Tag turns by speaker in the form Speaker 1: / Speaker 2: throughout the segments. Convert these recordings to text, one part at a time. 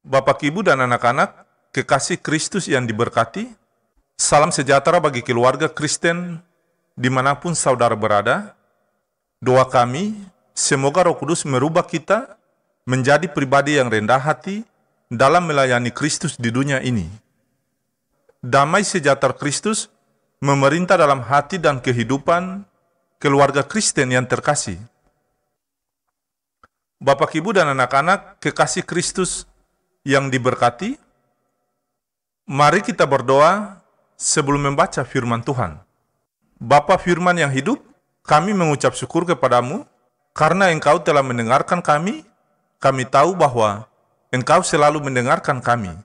Speaker 1: Bapak, Ibu, dan anak-anak, kekasih Kristus yang diberkati, salam sejahtera bagi keluarga Kristen dimanapun saudara berada. Doa kami, semoga Roh Kudus merubah kita menjadi pribadi yang rendah hati dalam melayani Kristus di dunia ini. Damai sejahtera Kristus memerintah dalam hati dan kehidupan keluarga Kristen yang terkasih. Bapak, Ibu, dan anak-anak, kekasih Kristus yang diberkati, mari kita berdoa sebelum membaca firman Tuhan. Bapa firman yang hidup, kami mengucap syukur kepadamu, karena Engkau telah mendengarkan kami tahu bahwa Engkau selalu mendengarkan kami.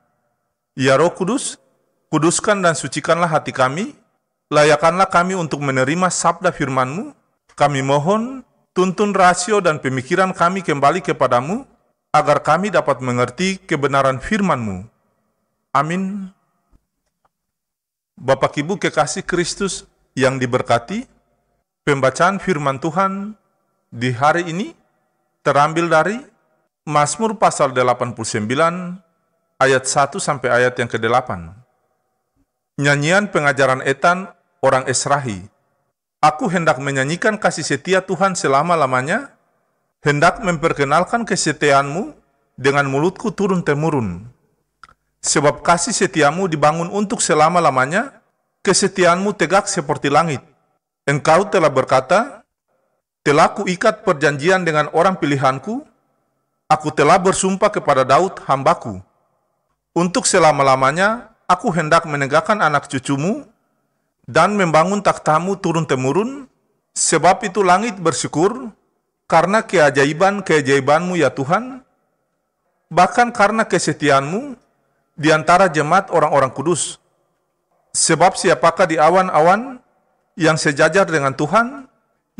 Speaker 1: Ya Roh Kudus, kuduskan dan sucikanlah hati kami, layakanlah kami untuk menerima sabda firman-Mu. Kami mohon, tuntun rasio dan pemikiran kami kembali kepadamu, agar kami dapat mengerti kebenaran firman-Mu. Amin. Bapak, Ibu, kekasih Kristus yang diberkati, pembacaan firman Tuhan di hari ini terambil dari Mazmur pasal 89 ayat 1 sampai ayat yang ke-8. Nyanyian pengajaran Etan orang Esrahi. Aku hendak menyanyikan kasih setia Tuhan selama-lamanya, hendak memperkenalkan kesetiaan-Mu dengan mulutku turun-temurun. Sebab kasih setiamu dibangun untuk selama-lamanya, kesetiaan-Mu tegak seperti langit. Engkau telah berkata, telah kuikat perjanjian dengan orang pilihanku, aku telah bersumpah kepada Daud hambaku. Untuk selama-lamanya, aku hendak menegakkan anak cucumu, dan membangun takhta-Mu turun-temurun, sebab itu langit bersyukur, karena keajaiban-keajaiban-Mu ya Tuhan, bahkan karena kesetiaan-Mu di antara jemaat orang-orang kudus. Sebab siapakah di awan-awan yang sejajar dengan Tuhan,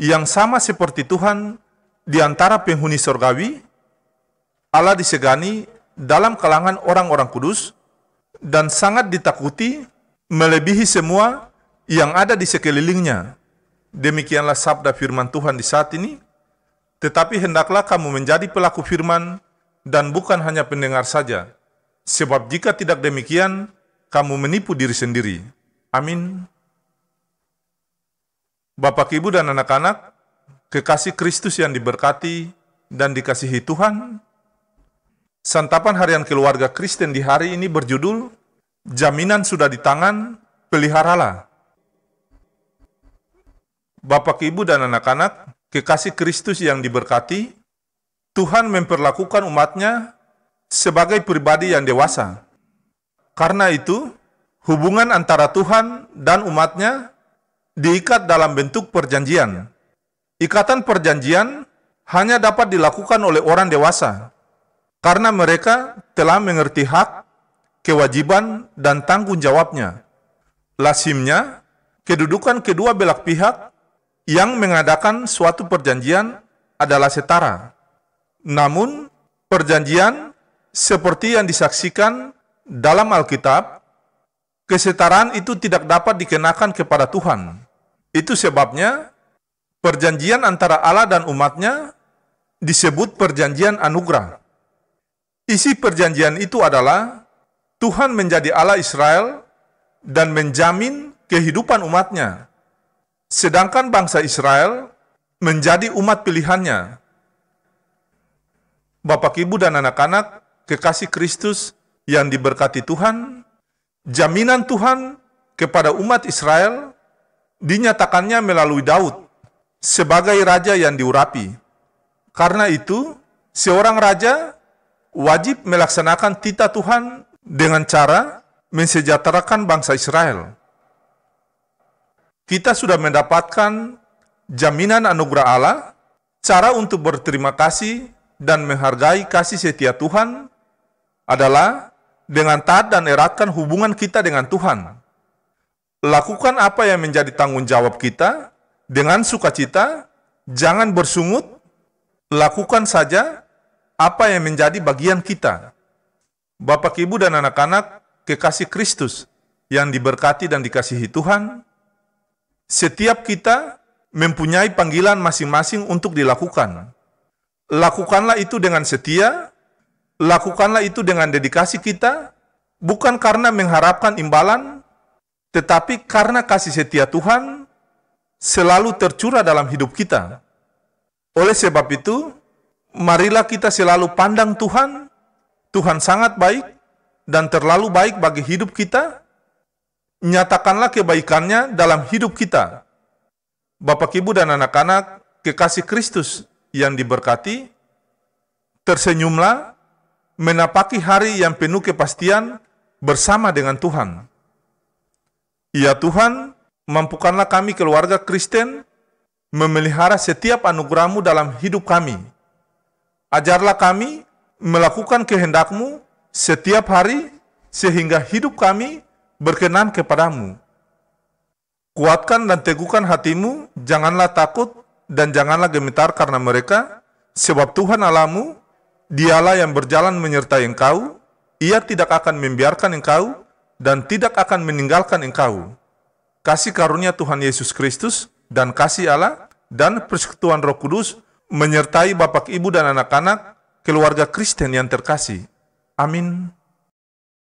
Speaker 1: yang sama seperti Tuhan di antara penghuni surgawi? Allah disegani dalam kalangan orang-orang kudus, dan sangat ditakuti melebihi semua yang ada di sekelilingnya. Demikianlah sabda firman Tuhan di saat ini. Tetapi hendaklah kamu menjadi pelaku firman dan bukan hanya pendengar saja. Sebab jika tidak demikian, kamu menipu diri sendiri. Amin. Bapak, Ibu, dan anak-anak, kekasih Kristus yang diberkati dan dikasihi Tuhan, santapan harian keluarga Kristen di hari ini berjudul, Jaminan sudah di tangan, peliharalah. Bapak, Ibu, dan anak-anak, kekasih Kristus yang diberkati, Tuhan memperlakukan umat-Nya sebagai pribadi yang dewasa. Karena itu, hubungan antara Tuhan dan umat-Nya diikat dalam bentuk perjanjian. Ikatan perjanjian hanya dapat dilakukan oleh orang dewasa, karena mereka telah mengerti hak, kewajiban, dan tanggung jawabnya. Lazimnya, kedudukan kedua belah pihak yang mengadakan suatu perjanjian adalah setara. Namun, perjanjian seperti yang disaksikan dalam Alkitab, kesetaraan itu tidak dapat dikenakan kepada Tuhan. Itu sebabnya, perjanjian antara Allah dan umat-Nya disebut perjanjian anugerah. Isi perjanjian itu adalah Tuhan menjadi Allah Israel dan menjamin kehidupan umat-Nya, sedangkan bangsa Israel menjadi umat pilihannya. Bapak, Ibu, dan anak-anak, kekasih Kristus yang diberkati Tuhan, jaminan Tuhan kepada umat Israel dinyatakannya melalui Daud sebagai raja yang diurapi. Karena itu, seorang raja wajib melaksanakan titah Tuhan dengan cara mensejahterakan bangsa Israel. Kita sudah mendapatkan jaminan anugerah Allah, cara untuk berterima kasih dan menghargai kasih setia Tuhan adalah dengan taat dan eratkan hubungan kita dengan Tuhan. Lakukan apa yang menjadi tanggung jawab kita dengan sukacita, jangan bersungut, lakukan saja apa yang menjadi bagian kita. Bapak, Ibu, dan anak-anak, kekasih Kristus yang diberkati dan dikasihi Tuhan, setiap kita mempunyai panggilan masing-masing untuk dilakukan. Lakukanlah itu dengan setia, Lakukanlah itu dengan dedikasi kita, bukan karena mengharapkan imbalan, tetapi karena kasih setia Tuhan selalu tercurah dalam hidup kita. Oleh sebab itu, marilah kita selalu pandang Tuhan. Tuhan sangat baik dan terlalu baik bagi hidup kita. Nyatakanlah kebaikannya dalam hidup kita. Bapak, Ibu, dan anak-anak, kekasih Kristus yang diberkati, tersenyumlah menapaki hari yang penuh kepastian bersama dengan Tuhan. Ya Tuhan, mampukanlah kami keluarga Kristen memelihara setiap anugerah-Mu dalam hidup kami. Ajarlah kami melakukan kehendak-Mu setiap hari sehingga hidup kami berkenan kepada-Mu. Kuatkan dan teguhkan hatimu, janganlah takut dan janganlah gemetar karena mereka, sebab Tuhan Allah-Mu, Dialah yang berjalan menyertai engkau, Ia tidak akan membiarkan engkau dan tidak akan meninggalkan engkau. Kasih karunia Tuhan Yesus Kristus dan kasih Allah dan persekutuan Roh Kudus menyertai Bapak, Ibu, dan anak-anak keluarga Kristen yang terkasih. Amin.